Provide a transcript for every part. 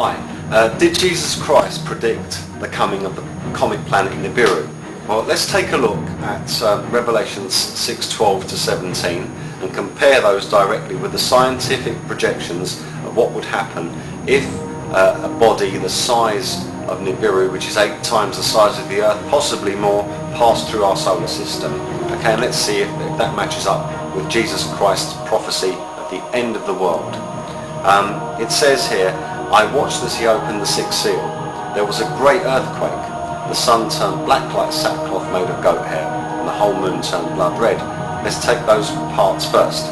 Hi. Did Jesus Christ predict the coming of the comet planet Nibiru? Well, let's take a look at Revelations 6:12 to 17 and compare those directly with the scientific projections of what would happen if a body the size of Nibiru, which is 8 times the size of the Earth, possibly more, passed through our solar system. Okay, and let's see if that matches up with Jesus Christ's prophecy at the end of the world. It says here, I watched as he opened the 6th seal. There was a great earthquake. The sun turned black like sackcloth made of goat hair, and the whole moon turned blood red. Let's take those parts first.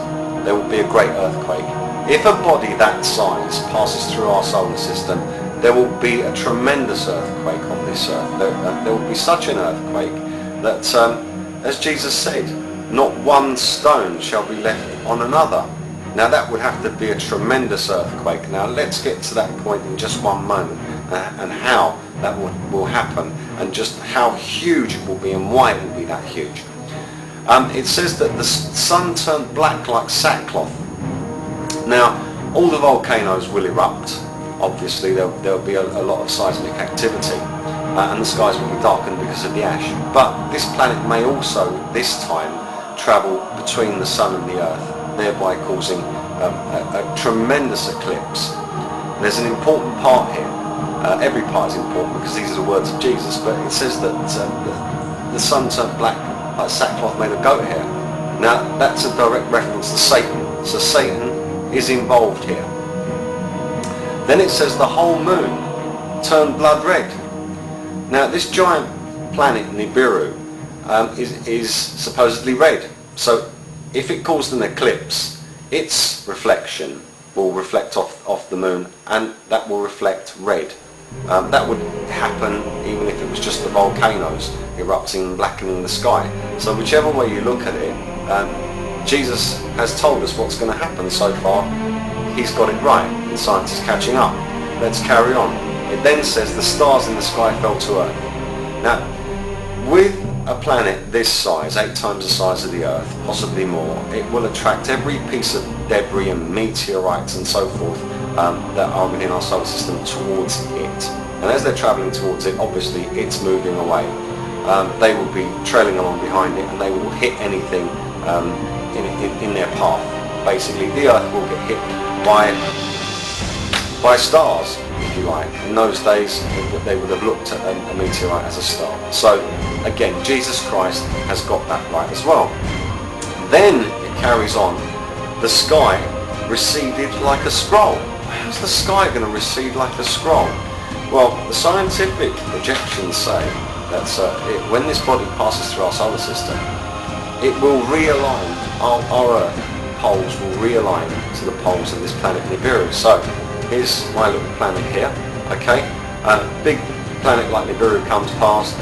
There will be a great earthquake. If a body that size passes through our solar system, there will be a tremendous earthquake on this earth. There will be such an earthquake that, as Jesus said, not one stone shall be left on another. Now that would have to be a tremendous earthquake. Now let's get to that point in just one moment and how that will happen and just how huge it will be and why it will be that huge. It says that the sun turned black like sackcloth. Now all the volcanoes will erupt. Obviously there'll be a lot of seismic activity and the skies will be darkened because of the ash. But this planet may also this time travel between the sun and the earth, thereby causing a tremendous eclipse. There's an important part here. Every part is important because these are the words of Jesus, but it says that the sun turned black like sackcloth made of goat hair. Now that's a direct reference to Satan, so Satan is involved here. Then it says the whole moon turned blood red. Now this giant planet Nibiru is supposedly red, so if it caused an eclipse, its reflection will reflect off the moon, and that will reflect red. That would happen even if it was just the volcanoes erupting and blackening the sky. So whichever way you look at it, Jesus has told us what's going to happen so far. He's got it right, and science is catching up. Let's carry on. It then says the stars in the sky fell to earth. Now, with a planet this size, 8 times the size of the Earth, possibly more, it will attract every piece of debris and meteorites and so forth that are within our solar system towards it. And as they're travelling towards it, obviously it's moving away. They will be trailing along behind it and they will hit anything in their path. Basically, the Earth will get hit by stars, if you like. In those days, they would have looked at a meteorite as a star. So, again, Jesus Christ has got that right as well. Then it carries on. The sky receded like a scroll. How's the sky going to recede like a scroll? Well, the scientific projections say that when this body passes through our solar system, it will realign, our Earth poles will realign to the poles of this planet Nibiru. So here's my little planet here, okay? A big planet like Nibiru comes past,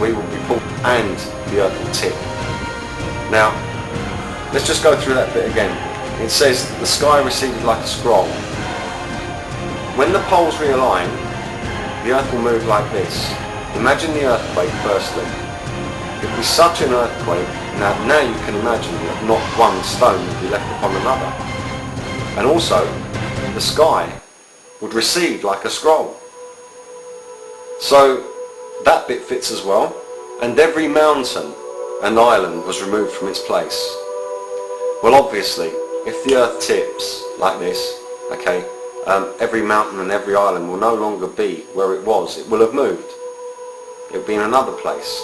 we will be pulled and the Earth will tip. Now, let's just go through that bit again. It says the sky receded like a scroll. When the poles realign, the Earth will move like this. Imagine the earthquake firstly. It would be such an earthquake, now you can imagine that not one stone would be left upon another. And also, the sky would recede like a scroll. So that bit fits as well. And every mountain and island was removed from its place. Well, obviously, if the Earth tips like this, okay, every mountain and every island will no longer be where it was. It will have moved. It will be in another place.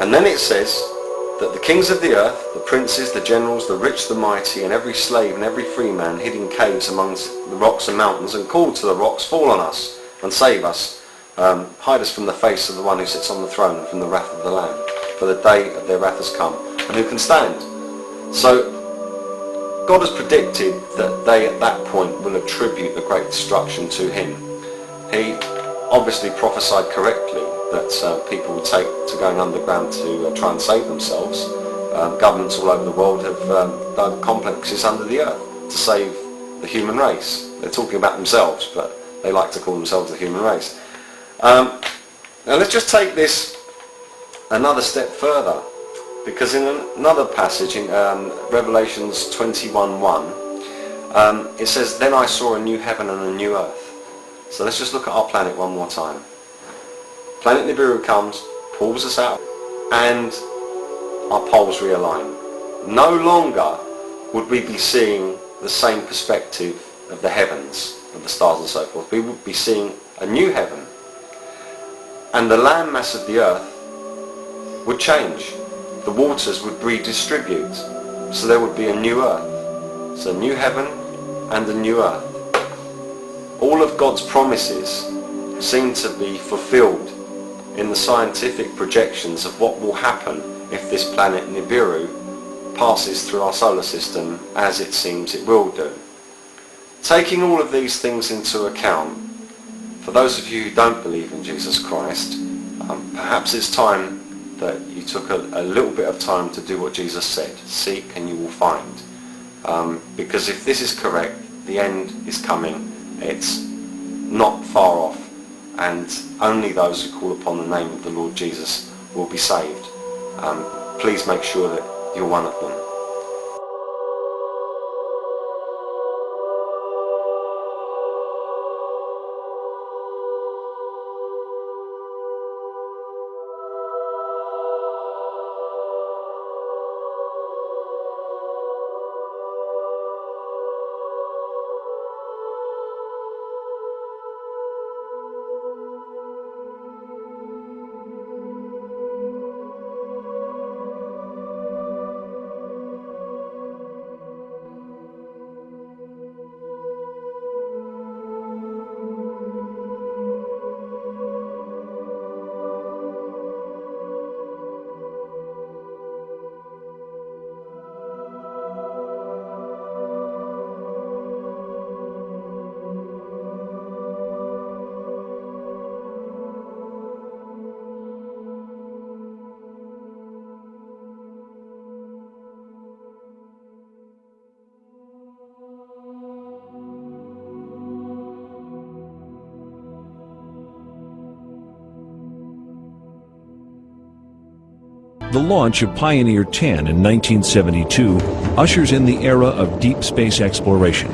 And then it says that the kings of the earth, the princes, the generals, the rich, the mighty, and every slave and every free man hid in caves amongst the rocks and mountains and called to the rocks, fall on us and save us. Hide us from the face of the one who sits on the throne and from the wrath of the Lamb. For the day of their wrath has come. And who can stand? So God has predicted that they at that point will attribute the great destruction to him. He obviously prophesied correctly that people would take to going underground to try and save themselves. Governments all over the world have dug complexes under the earth to save the human race. They're talking about themselves, but they like to call themselves the human race. Now let's just take this another step further, because in another passage in Revelations 21:1, It says, then I saw a new heaven and a new earth. So let's just look at our planet one more time. Planet Nibiru comes, pulls us out, and our poles realign. No longer would we be seeing the same perspective of the heavens, of the stars and so forth. We would be seeing a new heaven. And the land mass of the earth would change. The waters would redistribute. So there would be a new earth. So a new heaven and a new earth. All of God's promises seem to be fulfilled in the scientific projections of what will happen if this planet Nibiru passes through our solar system as it seems it will do. Taking all of these things into account, for those of you who don't believe in Jesus Christ, perhaps it's time that you took a little bit of time to do what Jesus said. Seek and you will find. Because if this is correct, the end is coming. It's not far off. And only those who call upon the name of the Lord Jesus will be saved. Please make sure that you're one of them. The launch of Pioneer 10 in 1972 ushers in the era of deep space exploration.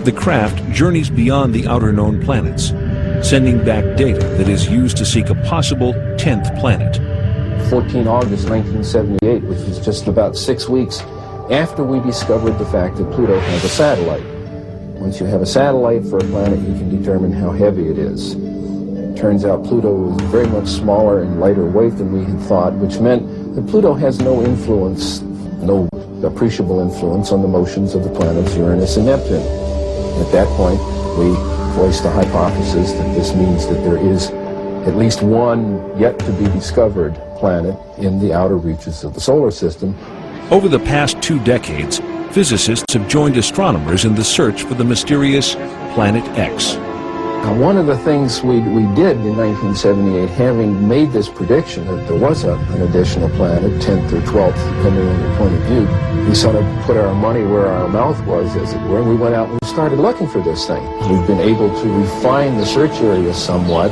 The craft journeys beyond the outer known planets, sending back data that is used to seek a possible 10th planet. 14 August 1978, which was just about 6 weeks after we discovered the fact that Pluto has a satellite. Once you have a satellite for a planet, you can determine how heavy it is. It turns out Pluto is very much smaller and lighter weight than we had thought, which meant that Pluto has no influence, no appreciable influence on the motions of the planets Uranus and Neptune. At that point, we voiced the hypothesis that this means that there is at least one yet to be discovered planet in the outer reaches of the solar system. Over the past 2 decades, physicists have joined astronomers in the search for the mysterious Planet X. Now, one of the things we did in 1978, having made this prediction that there was an additional planet, 10th or 12th, depending on your point of view, we sort of put our money where our mouth was, as it were, and we went out and we started looking for this thing. We've been able to refine the search area somewhat,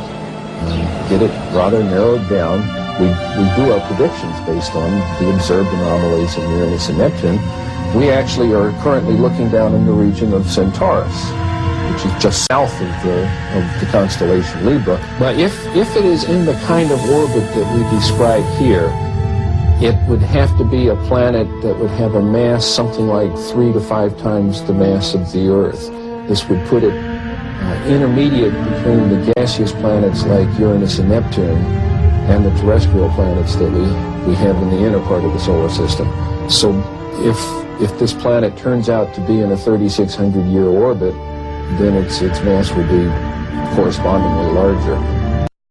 get it rather narrowed down. We do our predictions based on the observed anomalies in Uranus and Neptune. We actually are currently looking down in the region of Centaurus, which is just south of the constellation Libra. But if it is in the kind of orbit that we describe here, it would have to be a planet that would have a mass something like 3 to 5 times the mass of the Earth. This would put it intermediate between the gaseous planets like Uranus and Neptune and the terrestrial planets that we have in the inner part of the solar system. So if this planet turns out to be in a 3,600-year orbit, then its mass would be correspondingly larger.